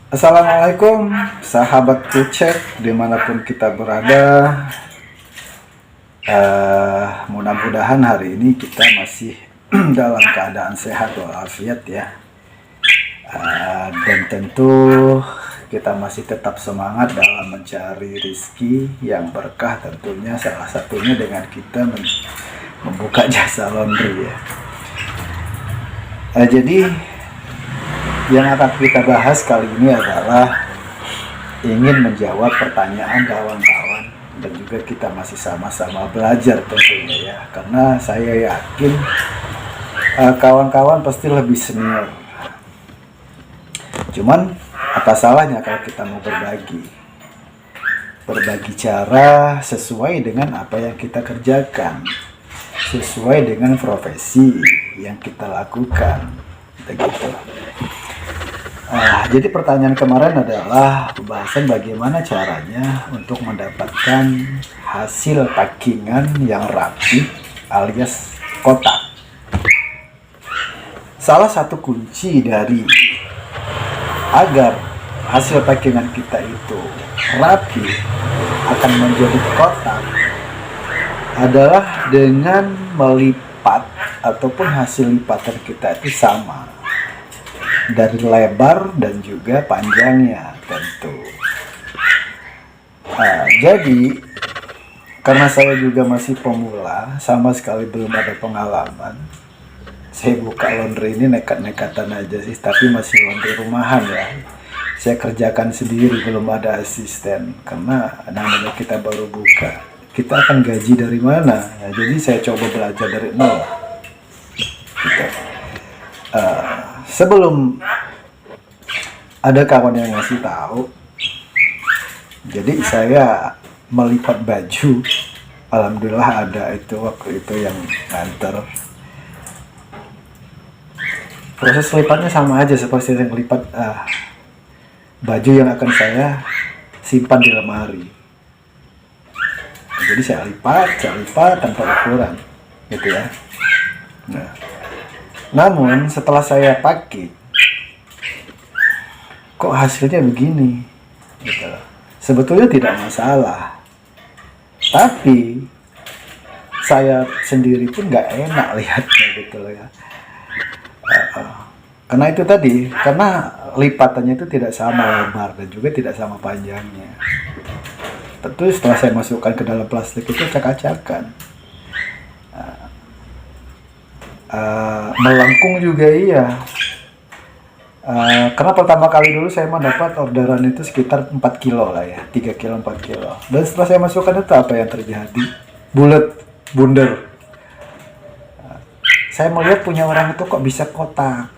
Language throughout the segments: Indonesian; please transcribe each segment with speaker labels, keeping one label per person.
Speaker 1: Assalamualaikum sahabat kucek dimanapun kita berada. Mudah-mudahan hari ini kita masih dalam keadaan sehat walafiat ya. Dan tentu kita masih tetap semangat dalam mencari rizki yang berkah, tentunya salah satunya dengan kita membuka jasa laundry ya. Jadi yang akan kita bahas kali ini adalah ingin menjawab pertanyaan kawan-kawan, dan juga kita masih sama-sama belajar tentunya ya, karena saya yakin kawan-kawan pasti lebih senior. Cuman apa salahnya kalau kita mau berbagi cara sesuai dengan apa yang kita kerjakan, sesuai dengan profesi yang kita lakukan, begitu. Jadi pertanyaan kemarin adalah pembahasan bagaimana caranya untuk mendapatkan hasil packingan yang rapi alias kotak. Salah satu kunci dari agar hasil packingan kita itu rapi akan menjadi kotak adalah dengan melipat ataupun hasil lipatan kita itu sama dari lebar dan juga panjangnya tentu. Jadi karena saya juga masih pemula, sama sekali belum ada pengalaman, saya buka laundry ini nekat-nekatan aja sih, tapi masih laundry rumahan ya. Saya kerjakan sendiri, belum ada asisten, karena namanya kita baru buka, kita akan gaji dari mana ya, jadi saya coba belajar dari nol gitu. Sebelum ada kawan yang ngasih tahu, jadi saya melipat baju. Alhamdulillah ada itu waktu itu yang nganter. Proses lipatnya sama aja seperti yang lipat baju yang akan saya simpan di lemari. Jadi saya lipat tanpa ukuran, gitu ya. Namun setelah saya pakai, kok hasilnya begini, gitu. Sebetulnya tidak masalah, tapi saya sendiri pun nggak enak lihatnya, gitu loh ya. Karena itu tadi, karena lipatannya itu tidak sama lebar dan juga tidak sama panjangnya. Tentu setelah saya masukkan ke dalam plastik itu acak-acakan. Melengkung juga iya. Karena pertama kali dulu saya mendapat orderan itu sekitar 4 kilo lah ya, 3 kilo 4 kilo. Dan setelah saya masukkan itu apa yang terjadi? Bulat, bundar. Saya melihat punya orang itu kok bisa kotak,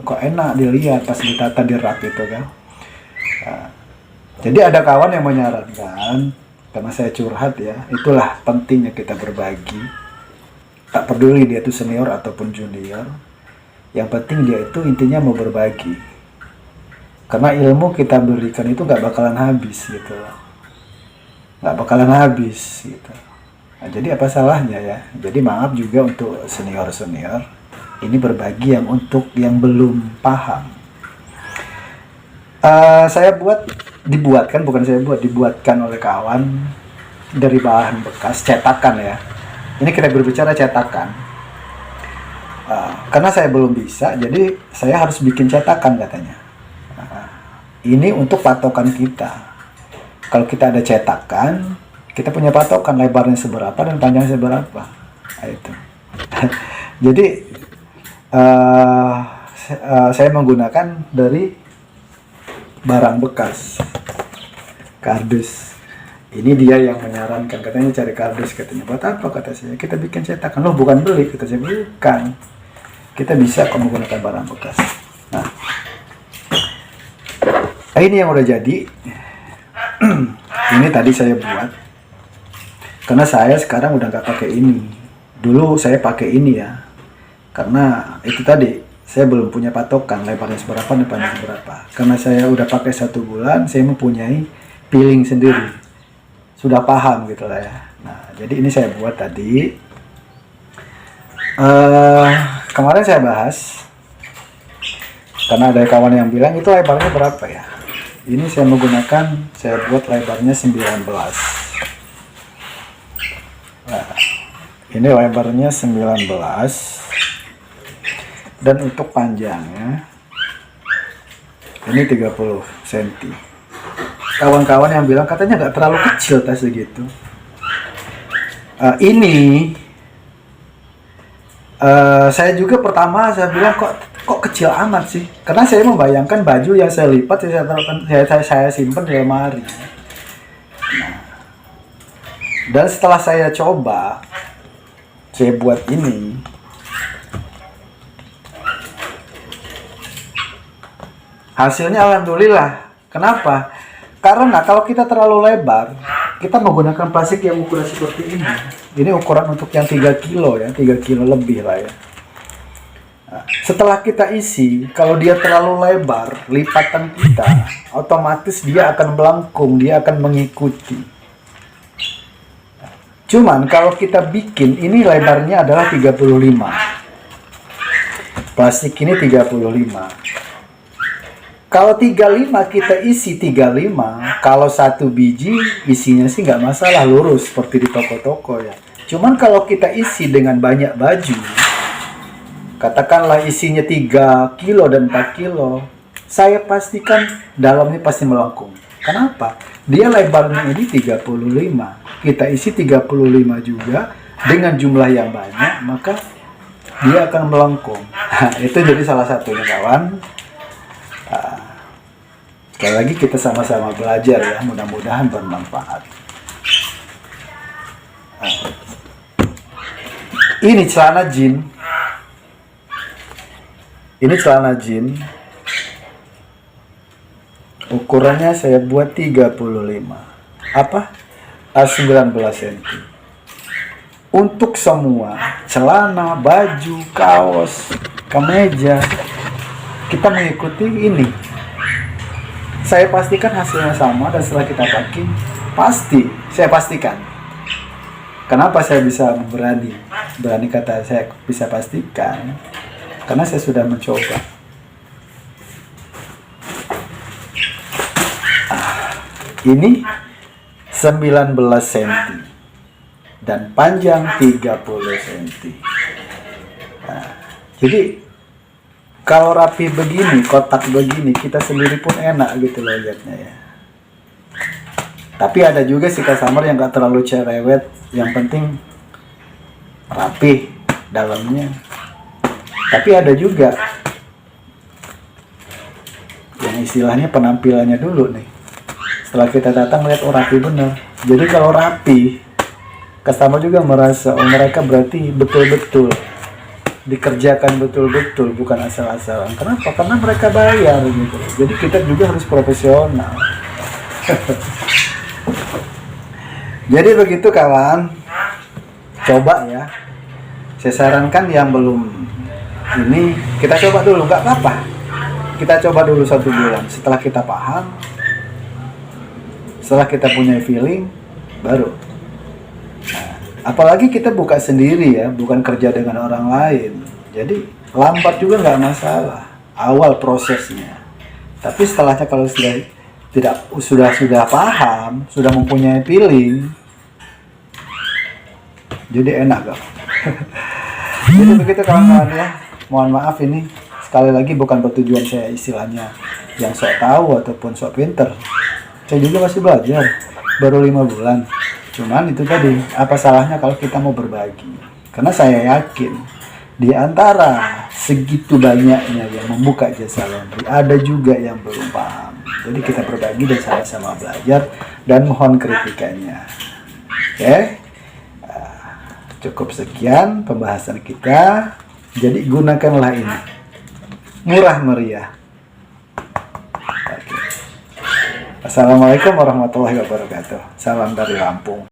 Speaker 1: kok enak dilihat pas ditata di rak itu kan. Jadi ada kawan yang menyarankan, karena saya curhat ya, itulah pentingnya kita berbagi. Tak peduli dia itu senior ataupun junior, yang penting dia itu intinya mau berbagi. Karena ilmu kita berikan itu gak bakalan habis gitu, gak bakalan habis gitu. Nah, jadi apa salahnya ya? Jadi maaf juga untuk senior-senior, ini berbagi yang untuk yang belum paham. Dibuatkan oleh kawan dari bahan bekas cetakan ya. Ini kita berbicara cetakan. Karena saya belum bisa, jadi saya harus bikin cetakan katanya. Ini untuk patokan kita. Kalau kita ada cetakan, kita punya patokan lebarnya seberapa dan panjangnya seberapa. Nah, itu. Jadi saya menggunakan dari barang bekas, kardus. Ini dia yang menyarankan, katanya cari kardus, katanya. Buat apa, kata saya? Kita bikin cetakan. Loh, bukan beli, kata saya. Bukan. Kita bisa kok menggunakan barang bekas. Nah, ini yang udah jadi. Ini tadi saya buat. Karena saya sekarang udah nggak pakai ini. Dulu saya pakai ini ya. Karena itu tadi, saya belum punya patokan lebarnya seberapa dan panjangnya seberapa. Karena saya udah pakai 1 bulan, saya mempunyai feeling sendiri. Sudah paham gitu lah ya. Nah, jadi ini saya buat tadi. Kemarin saya bahas, karena ada kawan yang bilang itu lebarnya berapa ya. Ini saya buat lebarnya 19. Nah, ini lebarnya 19. Dan untuk panjangnya ini 30 cm. Kawan-kawan yang bilang katanya nggak terlalu kecil tas segitu. Saya juga pertama saya bilang kok kecil amat sih, karena saya membayangkan baju yang saya lipat saya simpan di lemari. Nah, dan setelah saya coba, saya buat ini, hasilnya alhamdulillah. Kenapa? Karena kalau kita terlalu lebar, kita menggunakan plastik yang ukuran seperti ini. Ini ukuran untuk yang 3 kilo ya, 3 kilo lebih lah ya. Nah, setelah kita isi, kalau dia terlalu lebar, lipatan kita, otomatis dia akan melengkung, dia akan mengikuti. Cuman kalau kita bikin, ini lebarnya adalah 35. Plastik ini 35. Kalau 35 kita isi 35, kalau 1 biji isinya sih nggak masalah, lurus seperti di toko-toko ya. Cuman kalau kita isi dengan banyak baju, katakanlah isinya 3 kilo dan 4 kilo, saya pastikan dalamnya pasti melengkung. Kenapa? Dia lebarnya ini 35, kita isi 35 juga dengan jumlah yang banyak, maka dia akan melengkung. Itu jadi salah satunya kawan. Sekali lagi kita sama-sama belajar ya, mudah-mudahan bermanfaat. Ini celana jeans. Ini celana jeans. Ukurannya saya buat 35. Apa? 19 cm. Untuk semua celana, baju, kaos, kemeja, kita mengikuti ini. Saya pastikan hasilnya sama, dan setelah kita packing, saya pastikan. Kenapa saya bisa berani kata saya bisa pastikan? Karena saya sudah mencoba. Ini 19 cm dan panjang 30 cm. Nah, jadi kalau rapi begini, kotak begini, kita sendiri pun enak gitu loh lihatnya ya. Tapi ada juga sih customer yang gak terlalu cerewet, yang penting rapi dalamnya. Tapi ada juga yang istilahnya penampilannya dulu nih. Setelah kita datang lihat rapi bener. Jadi kalau rapi, customer juga merasa mereka berarti betul-betul dikerjakan betul-betul, bukan asal-asalan. Kenapa? Karena mereka bayar gitu. Jadi kita juga harus profesional. Jadi begitu kawan. Coba ya. Saya sarankan yang belum ini, kita coba dulu, nggak apa-apa. Kita coba dulu 1 bulan. Setelah kita paham, setelah kita punya feeling, baru. Apalagi kita buka sendiri ya, bukan kerja dengan orang lain. Jadi lambat juga nggak masalah awal prosesnya. Tapi setelahnya kalau sudah paham, sudah mempunyai feeling, jadi enak kok. Jadi begitu kawan-kawan ya. Mohon maaf ini sekali lagi bukan bertujuan saya istilahnya yang sok tahu ataupun sok pinter. Saya juga masih belajar, baru 5 bulan. Cuman itu tadi, apa salahnya kalau kita mau berbagi? Karena saya yakin di antara segitu banyaknya yang membuka jasa laundry, ada juga yang belum paham. Jadi kita berbagi dan sama-sama belajar, dan mohon kritikannya. Oke? Cukup sekian pembahasan kita. Jadi gunakanlah ini. Murah meriah. Oke. Assalamualaikum warahmatullahi wabarakatuh. Salam dari Lampung.